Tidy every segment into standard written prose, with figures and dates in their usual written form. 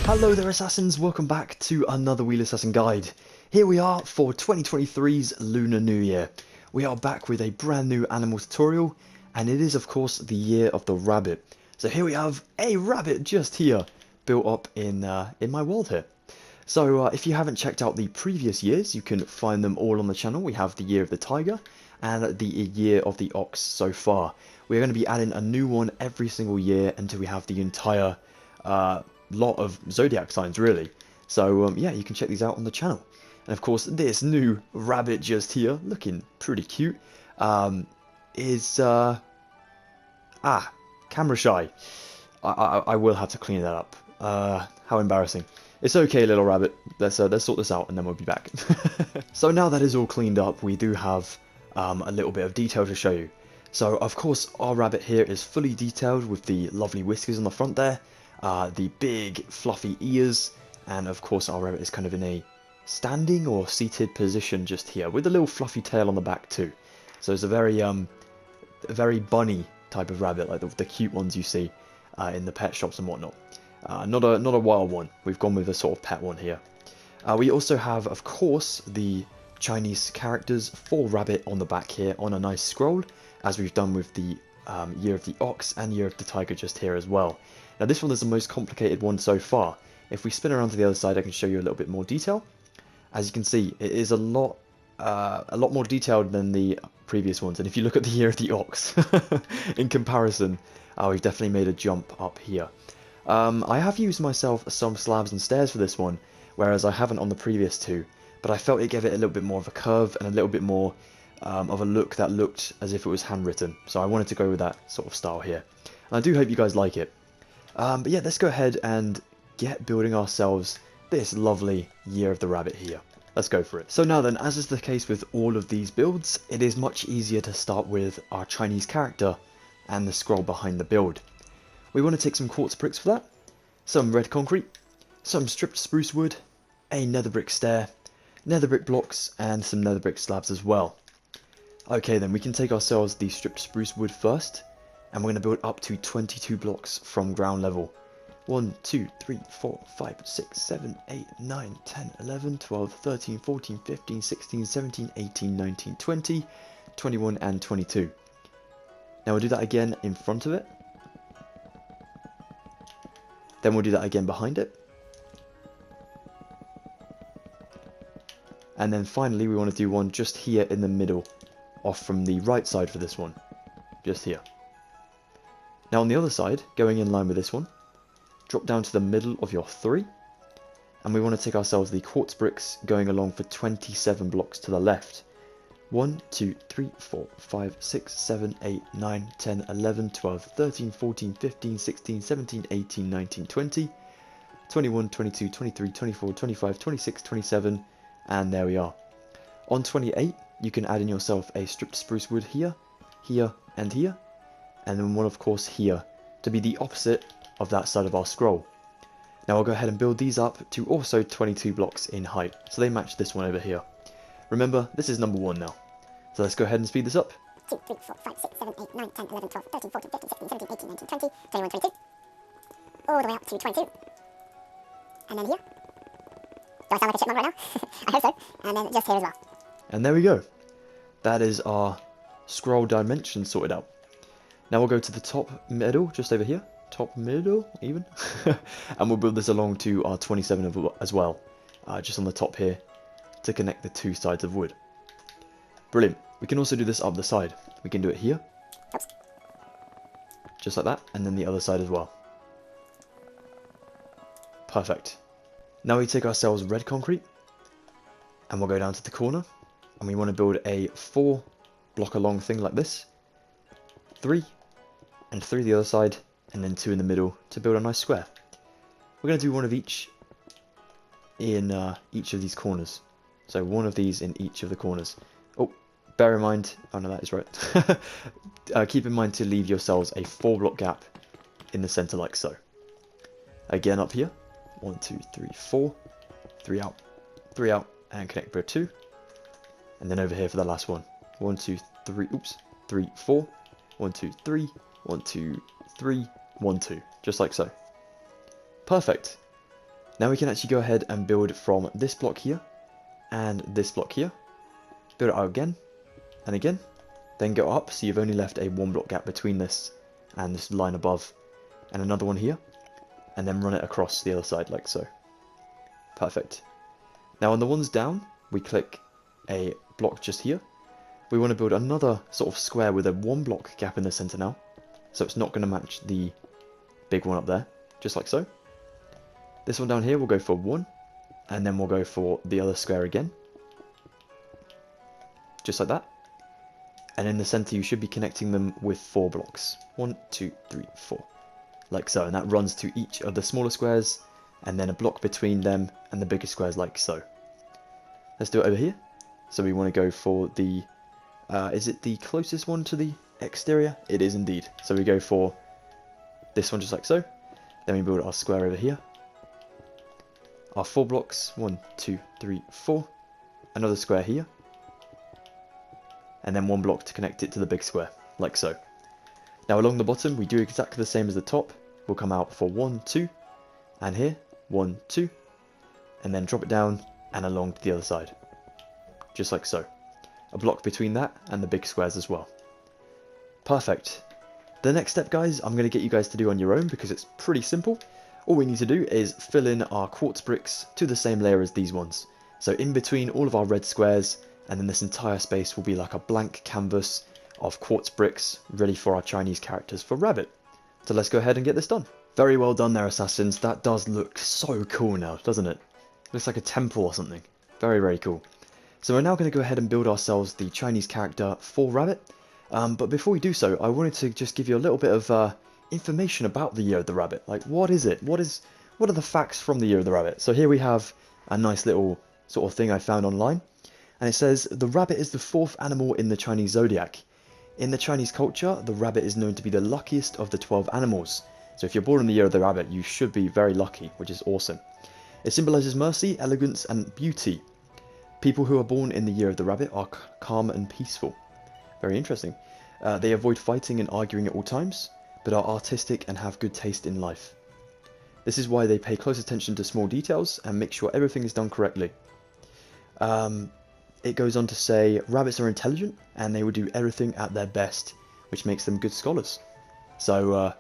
Hello there assassins, welcome back to another Wheelassassin guide. Here we are for 2023's Lunar New Year. We are back with a brand new animal tutorial, and it is of course the year of the rabbit. So here we have a rabbit just here, built up in my world here. So if you haven't checked out the previous years, you can find them all on the channel. We have the year of the tiger and the year of the ox so far. We're going to be adding a new one every single year until we have the entire lot of zodiac signs really. So yeah, you can check these out on the channel. And of course this new rabbit just here, looking pretty cute, is camera shy. I will have to clean that up. How embarrassing. It's okay, little rabbit. Let's sort this out and then we'll be back. So now that is all cleaned up, we do have a little bit of detail to show you. So of course our rabbit here is fully detailed with the lovely whiskers on the front there, the big fluffy ears, and of course our rabbit is kind of in a standing or seated position just here with a little fluffy tail on the back too. So it's a very bunny type of rabbit, like the cute ones you see in the pet shops and whatnot. Not a wild one. We've gone with a sort of pet one here. We also have, of course, the Chinese characters for rabbit on the back here on a nice scroll, as we've done with the year of the ox and year of the tiger just here as well. Now this one is the most complicated one so far. If we spin around to the other side, I can show you a little bit more detail. As you can see, it is a lot more detailed than the previous ones. And if you look at the year of the ox, in comparison, we've definitely made a jump up here. I have used myself some slabs and stairs for this one, whereas I haven't on the previous two. But I felt it gave it a little bit more of a curve and a little bit more of a look that looked as if it was handwritten. So I wanted to go with that sort of style here. And I do hope you guys like it. But yeah, let's go ahead and get building ourselves this lovely year of the rabbit here. Let's go for it. So now then, as is the case with all of these builds, it is much easier to start with our Chinese character and the scroll behind the build. We want to take some quartz bricks for that, some red concrete, some stripped spruce wood, a nether brick stair, nether brick blocks, and some nether brick slabs as well. Okay then, we can take ourselves the stripped spruce wood first, and we're going to build up to 22 blocks from ground level. 1, 2, 3, 4, 5, 6, 7, 8, 9, 10, 11, 12, 13, 14, 15, 16, 17, 18, 19, 20, 21, and 22. Now we'll do that again in front of it. Then we'll do that again behind it. And then finally we want to do one just here in the middle, off from the right side for this one. Just here. Now on the other side, going in line with this one, drop down to the middle of your 3. And we want to take ourselves the quartz bricks going along for 27 blocks to the left. 1, 2, 3, 4, 5, 6, 7, 8, 9, 10, 11, 12, 13, 14, 15, 16, 17, 18, 19, 20, 21, 22, 23, 24, 25, 26, 27, and there we are. On 28, you can add in yourself a stripped spruce wood here, here, and here, and then one of course here, to be the opposite of that side of our scroll. Now I'll go ahead and build these up to also 22 blocks in height, so they match this one over here. Remember, this is number 1 now. So let's go ahead and speed this up. 2, 3, 4, 5, 6, 7, 8, 9, 10, 11, 12, 13, 14, 15, 16, 17, 18, 19, 20, 21, 22. All the way up to 22. And then here. Do I sound like a chipmunk right now? I hope so. And then just here as well. And there we go. That is our scroll dimension sorted out. Now we'll go to the top middle, just over here. Top middle, even. And we'll build this along to our 27 as well. Just on the top here, to connect the 2 sides of wood. Brilliant. We can also do this up the side. We can do it here. Oops. Just like that, and then the other side as well. Perfect. Now we take ourselves red concrete, and we'll go down to the corner, and we want to build a 4 block along thing like this. 3, and 3 the other side, and then 2 in the middle to build a nice square. We're going to do one of each in each of these corners. So one of these in each of the corners. Oh, bear in mind, oh no, that is right. Keep in mind to leave yourselves a 4 block gap in the center like so. Again up here, 1, 2, 3, 4, 3 out, and connect pair 2. And then over here for the last one, 1, 2, 3, oops, 3, 4, 1, 2, 3, 1, 2, 3, 1, 2, just like so. Perfect. Now we can actually go ahead and build from this block here and this block here. Build it out again and again. Then go up, so you've only left a 1 block gap between this and this line above. And another one here. And then run it across the other side like so. Perfect. Now on the ones down, we click a block just here. We want to build another sort of square with a 1 block gap in the center now. So it's not going to match the big one up there, just like so. This one down here will go for 1, and then we'll go for the other square again. Just like that. And in the center you should be connecting them with 4 blocks. 1, 2, 3, 4. Like so, and that runs to each of the smaller squares, and then a block between them and the bigger squares like so. Let's do it over here. So we want to go for the, is it the closest one to the exterior? It is indeed. So we go for this one just like so. Then we build our square over here. Our 4 blocks, 1, 2, 3, 4. Another square here. And then 1 block to connect it to the big square, like so. Now along the bottom, we do exactly the same as the top. We'll come out for 1, 2, and here, 1, 2, and then drop it down and along to the other side. Just like so. A block between that and the big squares as well. Perfect. The next step, guys, I'm going to get you guys to do on your own because it's pretty simple. All we need to do is fill in our quartz bricks to the same layer as these ones. So in between all of our red squares, and then this entire space will be like a blank canvas of quartz bricks ready for our Chinese characters for Rabbit. So let's go ahead and get this done. Very well done there, Assassins. That does look so cool now, doesn't it? Looks like a temple or something. Very, very cool. So we're now going to go ahead and build ourselves the Chinese character for Rabbit. But before we do so, I wanted to just give you a little bit of information about the Year of the Rabbit. Like, what is it? What are the facts from the Year of the Rabbit? So here we have a nice little sort of thing I found online. And it says, the rabbit is the 4th animal in the Chinese Zodiac. In the Chinese culture, the rabbit is known to be the luckiest of the 12 animals. So if you're born in the Year of the Rabbit, you should be very lucky, which is awesome. It symbolizes mercy, elegance, and beauty. People who are born in the Year of the Rabbit are calm and peaceful. Very interesting. They avoid fighting and arguing at all times, but are artistic and have good taste in life. This is why they pay close attention to small details and make sure everything is done correctly. It goes on to say, rabbits are intelligent and they will do everything at their best, which makes them good scholars. So,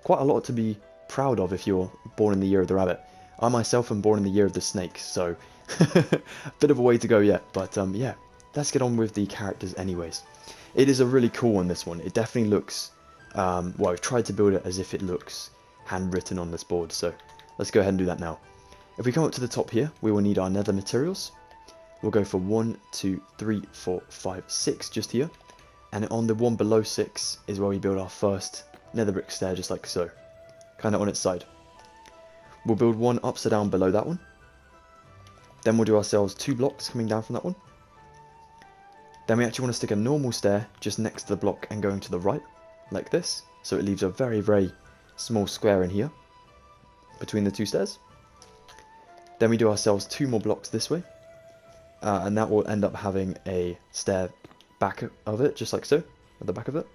quite a lot to be proud of if you're born in the Year of the Rabbit. I myself am born in the Year of the Snake, so a bit of a way to go yet. But yeah, let's get on with the characters anyways. It is a really cool one, this one. It definitely looks, well, I've tried to build it as if it looks handwritten on this board, so let's go ahead and do that now. If we come up to the top here, we will need our nether materials. We'll go for 1, 2, 3, 4, 5, 6 just here. And on the one below 6 is where we build our first nether brick stair, just like so. Kind of on its side. We'll build one upside down below that one. Then we'll do ourselves 2 blocks coming down from that one. Then we actually want to stick a normal stair just next to the block and going to the right, like this. So it leaves a very, very small square in here, between the 2 stairs. Then we do ourselves 2 more blocks this way. And that will end up having a stair back of it, just like so, at the back of it.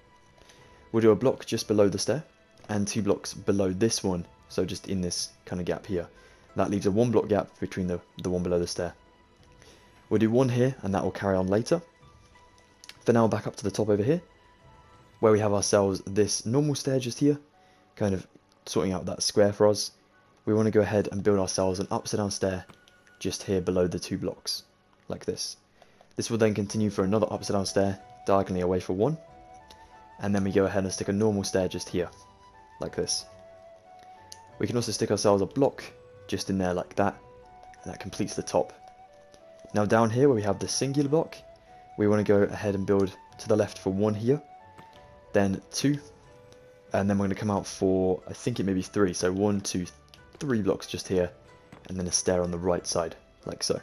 We'll do a block just below the stair, and 2 blocks below this one, so just in this kind of gap here. That leaves a 1 block gap between the one below the stair. We'll do 1 here, and that will carry on later. For now, back up to the top over here, where we have ourselves this normal stair just here, kind of sorting out that square for us. We want to go ahead and build ourselves an upside down stair just here below the 2 blocks. Like this. This will then continue for another upside down stair, diagonally away for 1. And then we go ahead and stick a normal stair just here, like this. We can also stick ourselves a block just in there like that, and that completes the top. Now down here where we have the singular block, we want to go ahead and build to the left for 1 here, then 2, and then we're going to come out for, I think it may be 3, so 1, 2, 3 blocks just here, and then a stair on the right side, like so.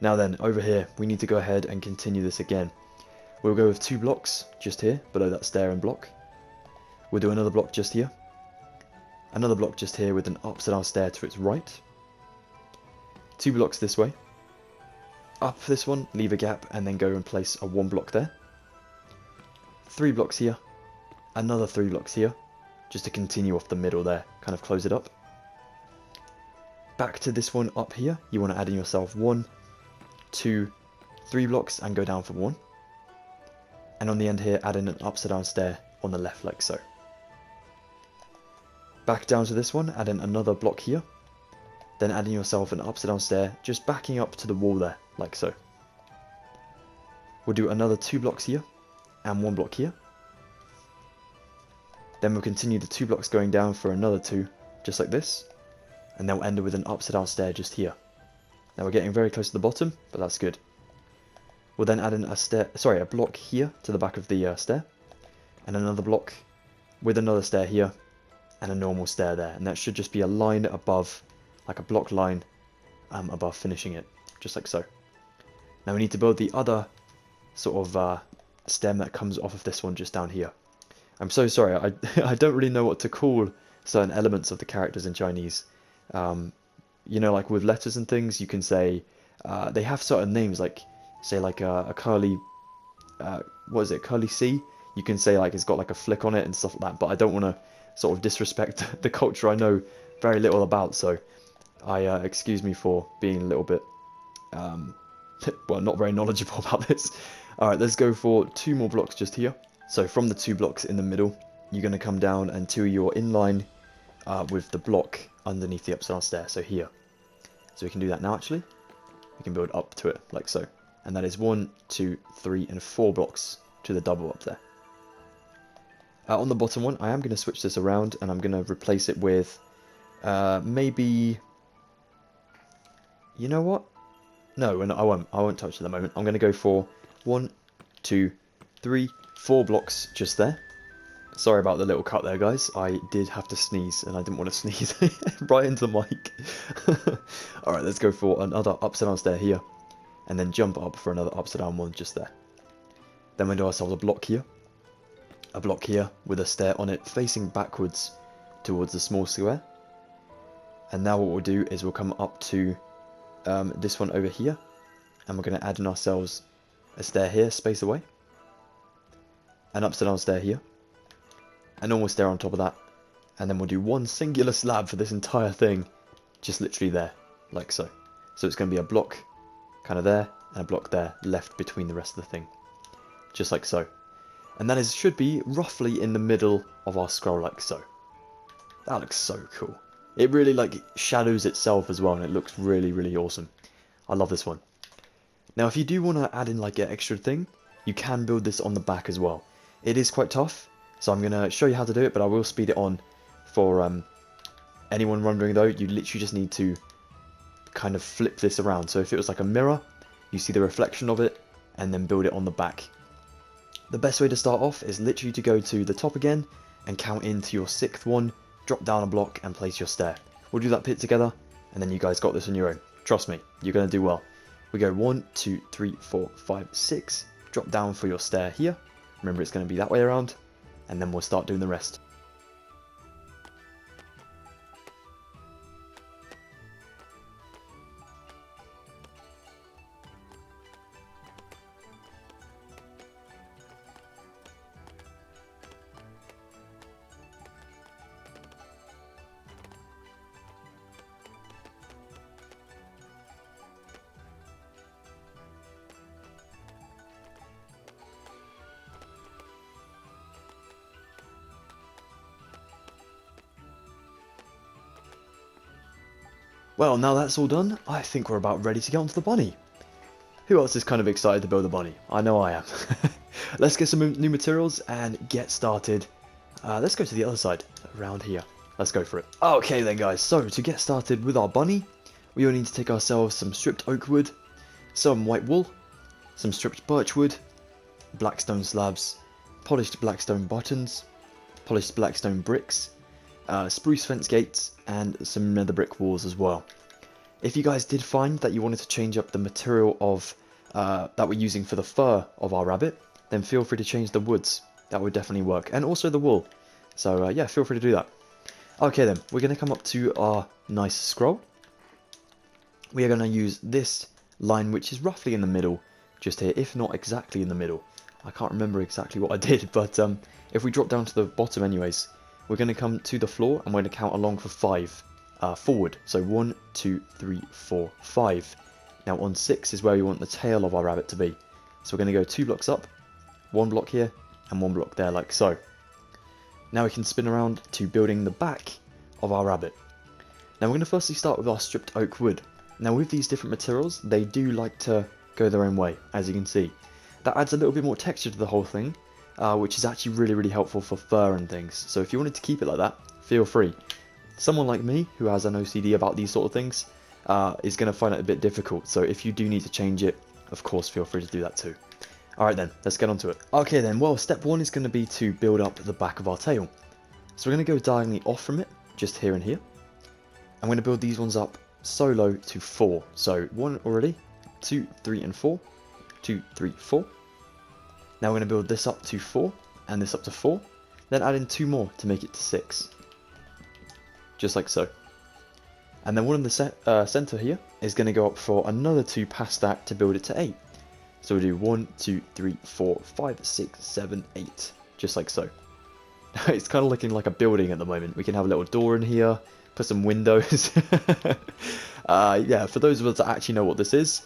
Now then, over here, we need to go ahead and continue this again. We'll go with 2 blocks just here, below that stair and block. We'll do another block just here. Another block just here with an upside down stair to its right. 2 blocks this way. Up this one, leave a gap, and then go and place a 1 block there. 3 blocks here. Another 3 blocks here, just to continue off the middle there, kind of close it up. Back to this one up here, you want to add in yourself 1, 2, 3 blocks and go down for 1. And on the end here, add in an upside down stair on the left like so. Back down to this one, add in another block here. Then add in yourself an upside down stair, just backing up to the wall there, like so. We'll do another 2 blocks here, and 1 block here. Then we'll continue the 2 blocks going down for another 2, just like this. And then we'll end it with an upside down stair just here. Now we're getting very close to the bottom, but that's good. We'll then add in a block here to the back of the stair. And another block with another stair here, and a normal stair there. And that should just be a line above, like a block line above finishing it, just like so. Now we need to build the other sort of stem that comes off of this one just down here. I'm so sorry, I don't really know what to call certain elements of the characters in Chinese. You know, like with letters and things, you can say, they have certain names, like, say like a curly, what is it, curly C? You can say like it's got like a flick on it and stuff like that, but I don't want to sort of disrespect the culture I know very little about, so excuse me for being a little bit, well, not very knowledgeable about this. Alright, let's go for 2 more blocks just here. So from the 2 blocks in the middle, you're going to come down until you're in line with the block underneath the upside down stair, so here. So we can do that now actually. We can build up to it, like so. And that is 1, 2, 3, and 4 blocks to the double up there. On the bottom one, I am going to switch this around, and I'm going to replace it with maybe... You know what? No, I won't touch it at the moment. I'm going to go for 1, 2, 3, 4 blocks just there. Sorry about the little cut there, guys. I did have to sneeze, and I didn't want to sneeze right into the mic. Alright, let's go for another upside down stair here, and then jump up for another upside down one just there. Then we do ourselves a block here with a stair on it facing backwards towards the small square. And now what we'll do is we'll come up to this one over here, and we're going to add in ourselves a stair here, space away, an upside down stair here, a normal stair on top of that, and then we'll do 1 singular slab for this entire thing, just literally there, like so. So it's going to be a block kind of there, and a block there, left between the rest of the thing, just like so. And that should be roughly in the middle of our scroll, like so. That looks so cool. It really like shadows itself as well, and it looks really, really awesome. I love this one. Now if you do want to add in like an extra thing, you can build this on the back as well. It is quite tough, so I'm going to show you how to do it, but I will speed it on for anyone wondering though. You literally just need to kind of flip this around. So if it was like a mirror, you see the reflection of it, and then build it on the back. The best way to start off is literally to go to the top again, and count into your 6th one, drop down a block, and place your stair. We'll do that bit together, and then you guys got this on your own. Trust me, you're going to do well. We go 1, 2, 3, 4, 5, 6, drop down for your stair here. Remember, it's going to be that way around, and then we'll start doing the rest. Well, now that's all done, I think we're about ready to get onto the bunny. Who else is kind of excited to build a bunny? I know I am. Let's get some new materials and get started. Let's go to the other side, around here. Let's go for it. Okay then guys, so to get started with our bunny, we will need to take ourselves some stripped oak wood, some white wool, some stripped birch wood, blackstone slabs, polished blackstone buttons, polished blackstone bricks, spruce fence gates, and some nether brick walls as well. If you guys did find that you wanted to change up the material of that we're using for the fur of our rabbit, then feel free to change the woods. That would definitely work, and also the wool. So yeah, feel free to do that. Okay then, we're going to come up to our nice scroll. We are going to use this line, which is roughly in the middle, just here, if not exactly in the middle. I can't remember exactly what I did, but if we drop down to the bottom anyways, we're going to come to the floor, and we're going to count along for 5 forward. So 1, 2, 3, 4, 5. Now on 6 is where we want the tail of our rabbit to be. So we're going to go 2 blocks up, 1 block here, and 1 block there, like so. Now we can spin around to building the back of our rabbit. Now we're going to firstly start with our stripped oak wood. Now with these different materials, they do like to go their own way, as you can see. That adds a little bit more texture to the whole thing, which is actually really helpful for fur and things. So if you wanted to keep it like that, feel free. Someone like me, who has an OCD about these sort of things, is going to find it a bit difficult. So if you do need to change it, of course feel free to do that too. Alright then, let's get on to it. Okay then, well step 1 is going to be to build up the back of our tail. So we're going to go diagonally off from it, just here and here. I'm going to build these ones up so low to 4. So 1 already, 2, 3 and 4, 2, 3, 4. Now we're going to build this up to 4, and this up to 4. Then add in 2 more to make it to 6. Just like so. And then one in the center here is going to go up for another 2 past that to build it to 8. So we'll do 1, 2, 3, 4, 5, 6, 7, 8. Just like so. It's kind of looking like a building at the moment. We can have a little door in here, put some windows. Yeah, for those of us that actually know what this is,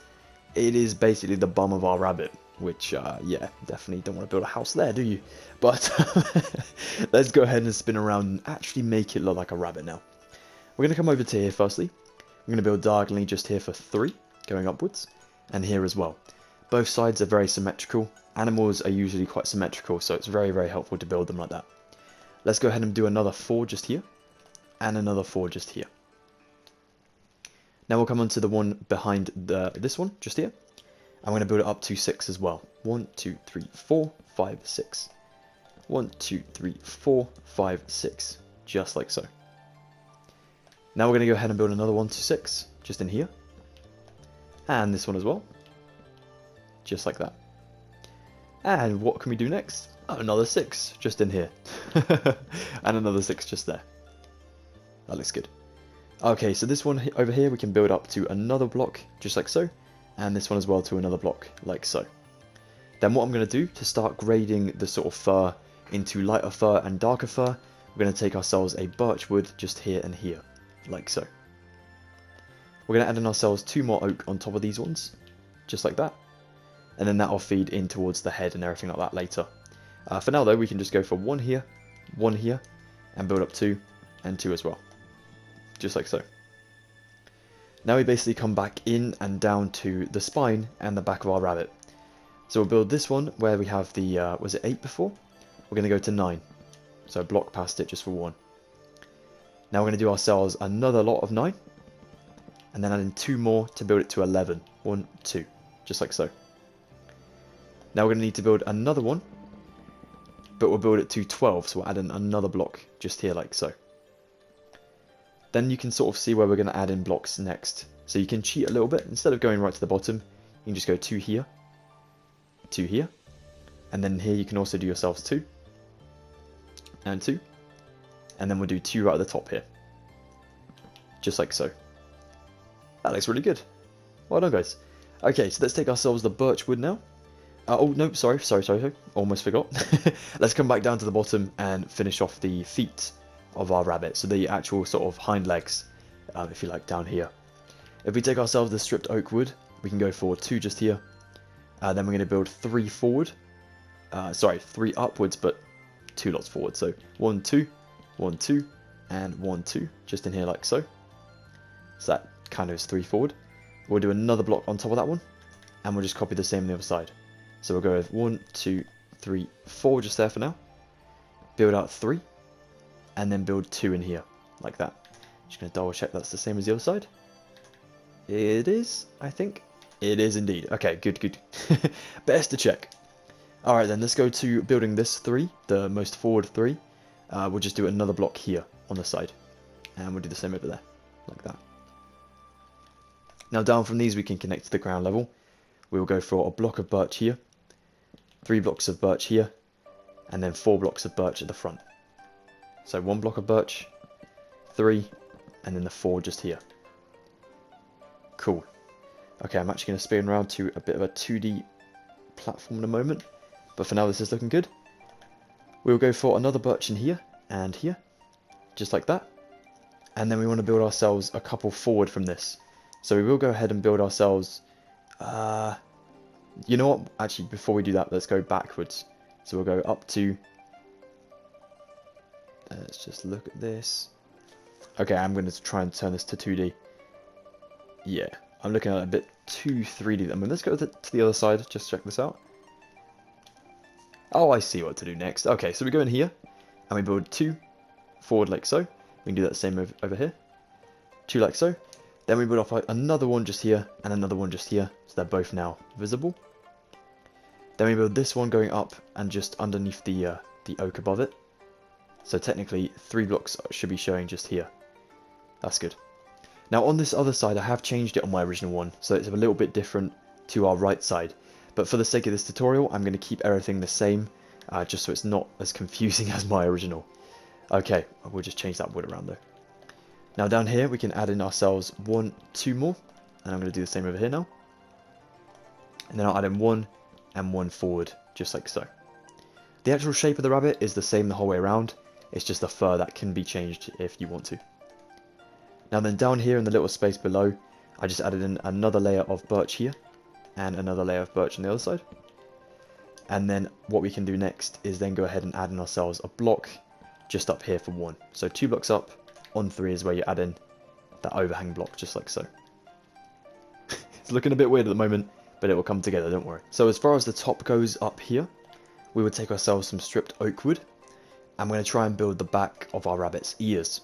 it is basically the bum of our rabbit. Which, yeah, definitely don't want to build a house there, do you? But let's go ahead and spin around and actually make it look like a rabbit now. We're going to come over to here firstly. We're going to build diagonally just here for 3, going upwards, and here as well. Both sides are very symmetrical. Animals are usually quite symmetrical, so it's very helpful to build them like that. Let's go ahead and do another 4 just here, and another 4 just here. Now we'll come on to the one behind this one, just here. I'm going to build it up to 6 as well. 1, 2, 3, 4, 5, 6. 1, 2, 3, 4, 5, 6. Just like so. Now we're going to go ahead and build another 1 to 6, just in here. And this one as well. Just like that. And what can we do next? Oh, another 6, just in here. And another 6 just there. That looks good. Okay, so this one over here we can build up to another block, just like so. And this one as well to another block, like so. Then what I'm going to do to start grading the sort of fur into lighter fur and darker fur, we're going to take ourselves a birch wood just here and here, like so. We're going to add in ourselves 2 more oak on top of these ones, just like that. And then that'll feed in towards the head and everything like that later. For now though, we can just go for 1 here, and build up 2, and 2 as well. Just like so. Now we basically come back in and down to the spine and the back of our rabbit. So we'll build this one where we have the, was it 8 before? We're going to go to 9. So block past it just for 1. Now we're going to do ourselves another lot of 9. And then add in 2 more to build it to 11. 1, 2. Just like so. Now we're going to need to build another one. But we'll build it to 12. So we'll add in another block just here like so. Then you can sort of see where we're going to add in blocks next. So you can cheat a little bit. Instead of going right to the bottom, you can just go 2 here, 2 here, and then here you can also do yourselves 2, and 2, and then we'll do 2 right at the top here. Just like so. That looks really good. Well done, guys. Okay, so let's take ourselves the birch wood now. Oh, no, sorry. Almost forgot. Let's come back down to the bottom and finish off the feet of our rabbit, so the actual sort of hind legs, if you like, down here. If we take ourselves the stripped oak wood, we can go for 2 just here. Then we're going to build 3 forward. 3 upwards, but 2 lots forward. So 1, 2, 1, 2, and 1, 2, just in here like so. So that kind of is 3 forward. We'll do another block on top of that one, and we'll just copy the same on the other side. So we'll go with 1, 2, 3, 4 just there for now. Build out 3. And then build 2 in here, like that. Just going to double check that's the same as the other side. It is, I think. It is indeed. Okay, good. Best to check. Alright then, let's go to building this 3, the most forward 3. We'll just do another block here on the side. And we'll do the same over there, like that. Now down from these we can connect to the ground level. We will go for a block of birch here, 3 blocks of birch here, and then 4 blocks of birch at the front. So 1 block of birch, 3, and then the 4 just here. Cool. Okay, I'm actually going to spin around to a bit of a 2D platform in a moment. But for now, this is looking good. We'll go for another birch in here, and here. Just like that. And then we want to build ourselves a couple forward from this. So we will go ahead and build ourselves... you know what? Actually, before we do that, let's go backwards. So we'll go up to... let's just look at this. Okay, I'm going to try and turn this to 2D. Yeah, I'm looking at it a bit too 3D. I mean, let's go to the other side. Just check this out. Oh, I see what to do next. Okay, so we go in here, and we build 2 forward like so. We can do that same over here. 2 like so. Then we build off another one just here, and another one just here. So they're both now visible. Then we build this one going up, and just underneath the oak above it. So technically, 3 blocks should be showing just here. That's good. Now on this other side, I have changed it on my original one, so it's a little bit different to our right side. But for the sake of this tutorial, I'm going to keep everything the same, just so it's not as confusing as my original. Okay, we'll just change that wood around though. Now down here, we can add in ourselves 2 more, and I'm going to do the same over here now. And then I'll add in 1 and 1 forward, just like so. The actual shape of the rabbit is the same the whole way around, it's just the fur that can be changed if you want to. Now then down here in the little space below, I just added in another layer of birch here, and another layer of birch on the other side. And then what we can do next is then go ahead and add in ourselves a block just up here for 1. So 2 blocks up, on 3 is where you add in that overhang block, just like so. It's looking a bit weird at the moment, but it will come together, don't worry. So as far as the top goes up here, we would take ourselves some stripped oak wood. I'm going to try and build the back of our rabbit's ears.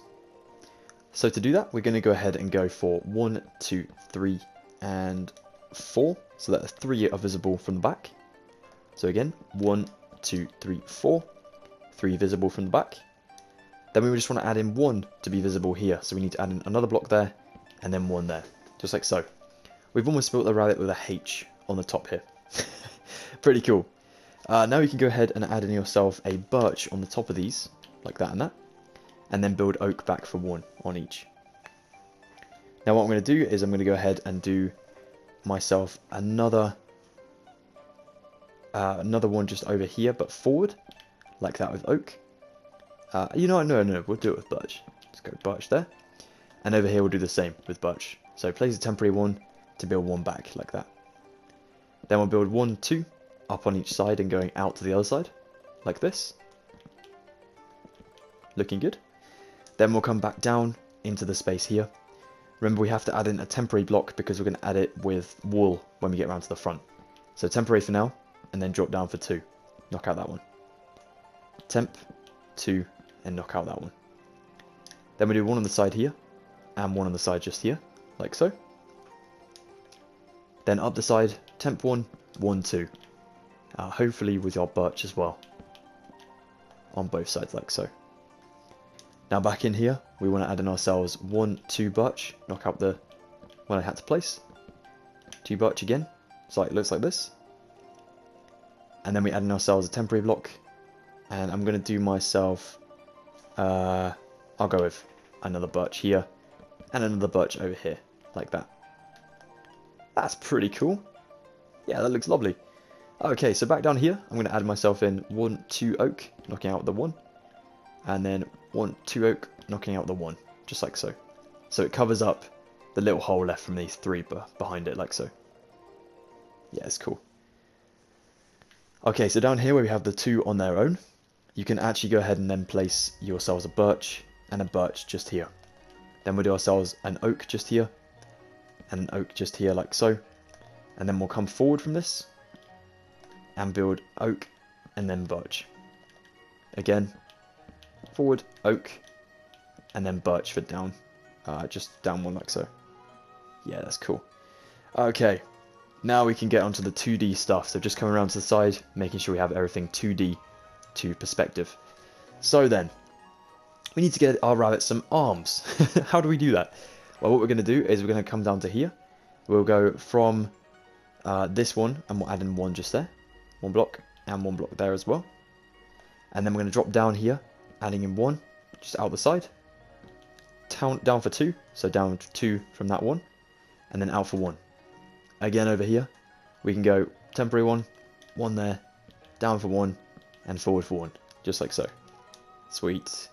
So to do that, we're going to go ahead and go for 1, 2, 3, and 4. So that 3 are visible from the back. So again, 1, 2, 3, 4. 3 visible from the back. Then we just want to add in 1 to be visible here. So we need to add in another block there, and then 1 there. Just like so. We've almost built the rabbit with a H on the top here. Pretty cool. Now you can go ahead and add in yourself a birch on the top of these, like that and that. And then build oak back for 1 on each. Now what I'm going to do is I'm going to go ahead and do myself another one just over here, but forward, like that with oak. You know what, no, we'll do it with birch. Let's go birch there. And over here we'll do the same with birch. So place a temporary one to build 1 back, like that. Then we'll build 1, 2 up on each side and going out to the other side, like this. Looking good. Then we'll come back down into the space here. Remember, we have to add in a temporary block because we're going to add it with wool when we get around to the front. So temporary for now, and then drop down for 2. Knock out that one. Temp, 2, and knock out that one. Then we do 1 on the side here, and 1 on the side just here, like so. Then up the side, temp 1, 1, 2. Hopefully with your birch as well. On both sides, like so. Now back in here, we want to add in ourselves 1, 2 birch, knock out the one I had to place. 2 birch again, so it looks like this. And then we add in ourselves a temporary block. And I'm going to do myself, I'll go with another birch here, and another birch over here, like that. That's pretty cool. Yeah, that looks lovely. Okay, so back down here, I'm going to add myself in 1, 2 oak, knocking out the 1. And then 1, 2 oak, knocking out the 1, just like so. So it covers up the little hole left from these 3 behind it, like so. Yeah, it's cool. Okay, so down here where we have the 2 on their own, you can actually go ahead and then place yourselves a birch and a birch just here. Then we'll do ourselves an oak just here, and an oak just here, like so. And then we'll come forward from this, and build oak, and then birch. Again, forward, oak, and then birch for down. Just down 1 like so. Yeah, that's cool. Okay, now we can get onto the 2D stuff. So just coming around to the side, making sure we have everything 2D to perspective. So then, we need to get our rabbit some arms. How do we do that? Well, what we're going to do is we're going to come down to here. We'll go from this one, and we'll add in 1 just there. 1 block, and 1 block there as well. And then we're going to drop down here, adding in 1, just out the side. Down for 2, so down 2 from that 1, and then out for 1. Again over here, we can go temporary 1, 1 there, down for 1, and forward for 1, just like so. Sweet.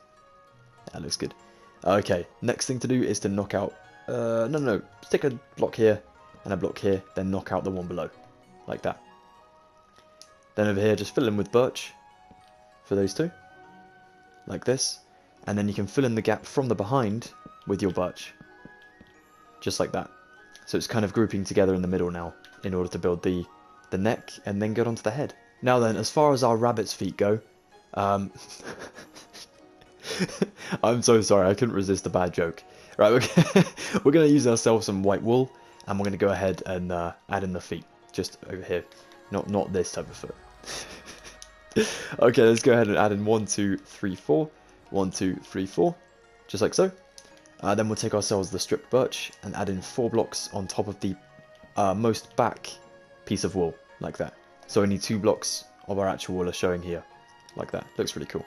That looks good. Okay, next thing to do is to knock out, no, stick a block here and a block here, then knock out the one below, like that. Then over here, just fill in with birch for those two, like this, and then you can fill in the gap from the behind with your birch, just like that. So it's kind of grouping together in the middle now, in order to build the neck and then get onto the head. Now then, as far as our rabbit's feet go, I'm so sorry, I couldn't resist a bad joke. Right, we're going to use ourselves some white wool, and we're going to go ahead and add in the feet, just over here, not this type of foot. Okay, let's go ahead and add in 1, 2, 3, 4, 1, 2, 3, 4, just like so. Then we'll take ourselves the stripped birch and add in 4 blocks on top of the most back piece of wool, like that. So only 2 blocks of our actual wool are showing here, like that. Looks really cool.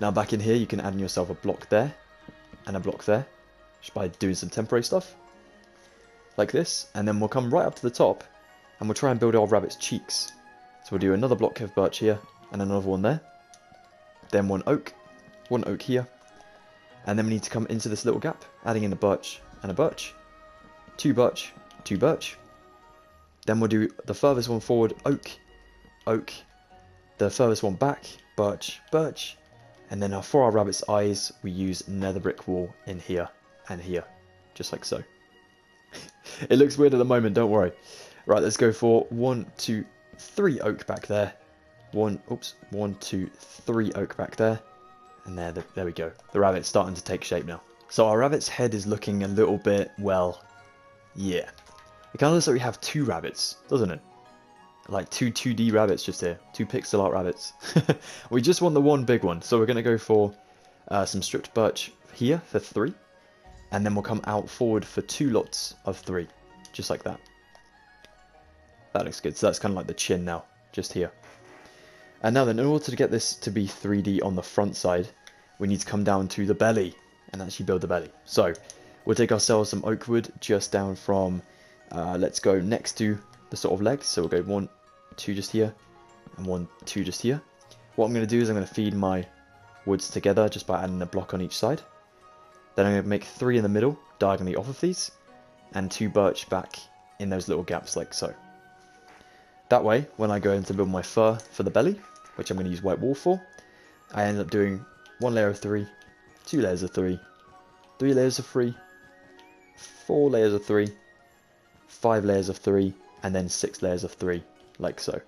Now back in here, you can add in yourself a block there and a block there, just by doing some temporary stuff, like this. And then we'll come right up to the top, and we'll try and build our rabbit's cheeks. So we'll do another block of birch here, and another one there. Then one oak here. And then we need to come into this little gap, adding in a birch and a birch. 2 birch, 2 birch. Then we'll do the furthest one forward, oak, oak. The furthest one back, birch, birch. And then for our rabbit's eyes, we use nether brick wool in here and here, just like so. It looks weird at the moment, don't worry. Right, let's go for 1, 2, 3 oak back there. 1, 2, 3 oak back there. And there we go. The rabbit's starting to take shape now. So our rabbit's head is looking a little bit, well, yeah. It kind of looks like we have 2 rabbits, doesn't it? Like 2 2D rabbits just here. 2 pixel art rabbits. We just want the one big one. So we're going to go for some stripped birch here for 3. And then we'll come out forward for 2 lots of 3. Just like that. That looks good. So that's kind of like the chin now. Just here. And now then, in order to get this to be 3D on the front side, we need to come down to the belly and actually build the belly. So we'll take ourselves some oak wood just down from, let's go next to the sort of legs. So we'll go 1, 2 just here, and 1, 2 just here. What I'm going to do is I'm going to feed my woods together just by adding a block on each side. Then I'm going to make 3 in the middle, diagonally off of these, and 2 birch back in those little gaps like so. That way, when I go in to build my fur for the belly, which I'm going to use white wool for, I end up doing 1 layer of 3, 2 layers of 3, 3 layers of 3, 4 layers of 3, 5 layers of 3, and then 6 layers of 3, like so.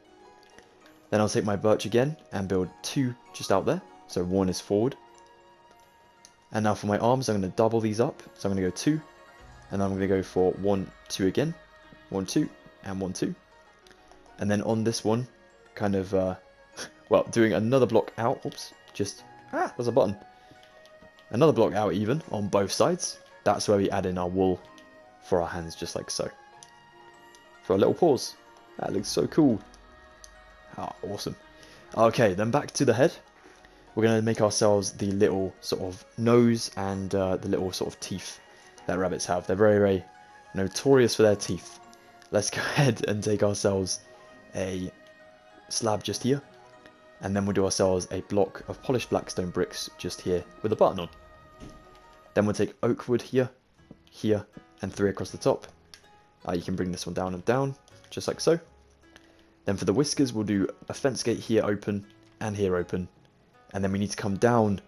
Then I'll take my birch again and build 2 just out there, so 1 is forward. And now for my arms, I'm going to double these up, so I'm going to go 2, and then I'm going to go for 1, 2 again, 1, 2, and 1, 2. And then on this one, kind of, well, doing another block out, there's a button. Another block out even, on both sides. That's where we add in our wool for our hands, just like so. For our little paws. That looks so cool. Ah, awesome. Okay, then back to the head. We're going to make ourselves the little sort of nose and the little sort of teeth that rabbits have. They're very, very notorious for their teeth. Let's go ahead and take ourselves a slab just here. And then we'll do ourselves a block of polished blackstone bricks just here with a button on. Then we'll take oak wood here, here, and 3 across the top. You can bring this one down and down, just like so. Then for the whiskers, we'll do a fence gate here open and here open. And then we need to come down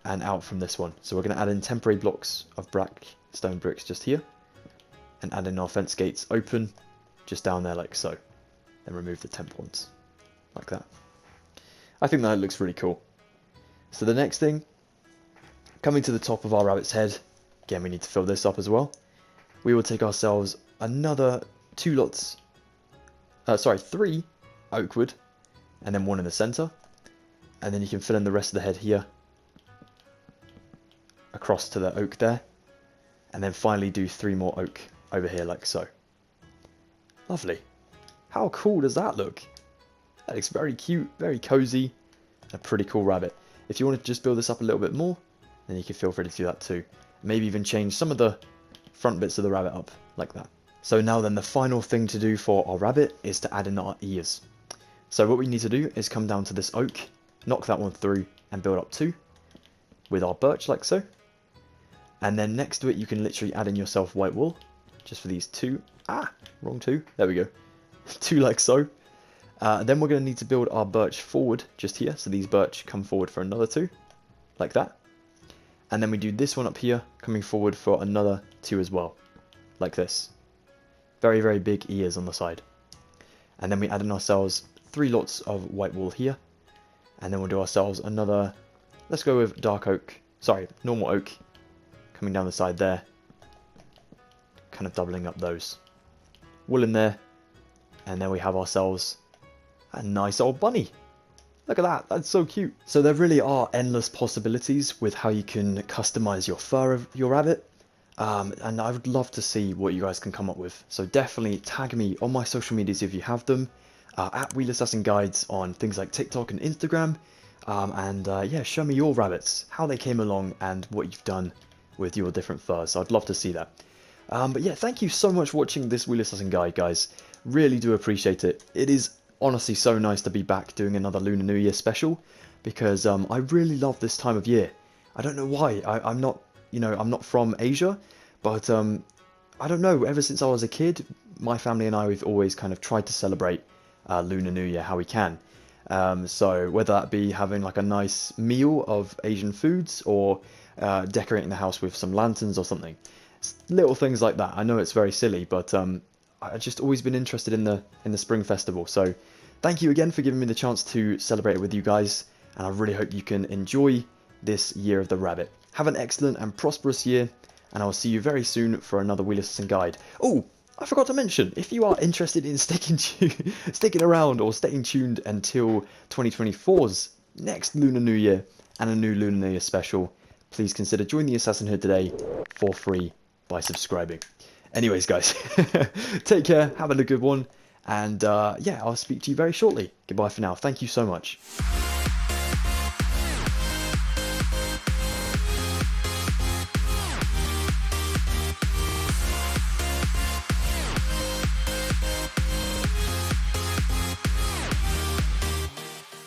and out from this one. So we're going to add in temporary blocks of blackstone bricks just here. And add in our fence gates open just down there like so. Then remove the temp ones, like that. I think that looks really cool. So the next thing, coming to the top of our rabbit's head, again we need to fill this up as well. We will take ourselves another 3 oak wood, and then 1 in the center. And then you can fill in the rest of the head here, across to the oak there. And then finally do 3 more oak over here like so. Lovely. How cool does that look? That looks very cute, very cozy, a pretty cool rabbit. If you want to just build this up a little bit more, then you can feel free to do that too. Maybe even change some of the front bits of the rabbit up, like that. So now then, the final thing to do for our rabbit is to add in our ears. So what we need to do is come down to this oak, knock that one through, and build up 2 with our birch like so. And then next to it, you can literally add in yourself white wool, just for these two. Ah, wrong two. There we go. Two like so. Then we're going to need to build our birch forward just here. So these birch come forward for another two, like that. And then we do this one up here, coming forward for another two as well, like this. Very, very big ears on the side. And then we add in ourselves 3 lots of white wool here. And then we'll do ourselves another, let's go with dark oak, sorry, normal oak, coming down the side there. Kind of doubling up those. Wool in there. And then we have ourselves a nice old bunny. Look at that, that's so cute. So there really are endless possibilities with how you can customize your fur of your rabbit. And I would love to see what you guys can come up with. So definitely tag me on my social medias if you have them. At Wheelassassin Guides on things like TikTok and Instagram. Yeah, show me your rabbits, how they came along and what you've done with your different furs. So I'd love to see that. But yeah, thank you so much for watching this Wheelassassin guide, guys. Really do appreciate it. It is honestly so nice to be back doing another Lunar New Year special, because I really love this time of year. I don't know why. I'm not, I'm not from Asia, but I don't know. Ever since I was a kid, my family and I, we've always kind of tried to celebrate Lunar New Year how we can. So whether that be having like a nice meal of Asian foods, or decorating the house with some lanterns or something. Little things like that. I know it's very silly, but I've just always been interested in the Spring Festival. So thank you again for giving me the chance to celebrate it with you guys, and I really hope you can enjoy this Year of the Rabbit. Have an excellent and prosperous year, and I will see you very soon for another Wheelassassin guide. Oh, I forgot to mention, if you are interested in sticking around or staying tuned until 2024's next Lunar New Year and a new Lunar New Year special, please consider joining the Assassinhood today for free by subscribing. Anyways, guys, take care, have a good one, and yeah, I'll speak to you very shortly. Goodbye for now. Thank you so much.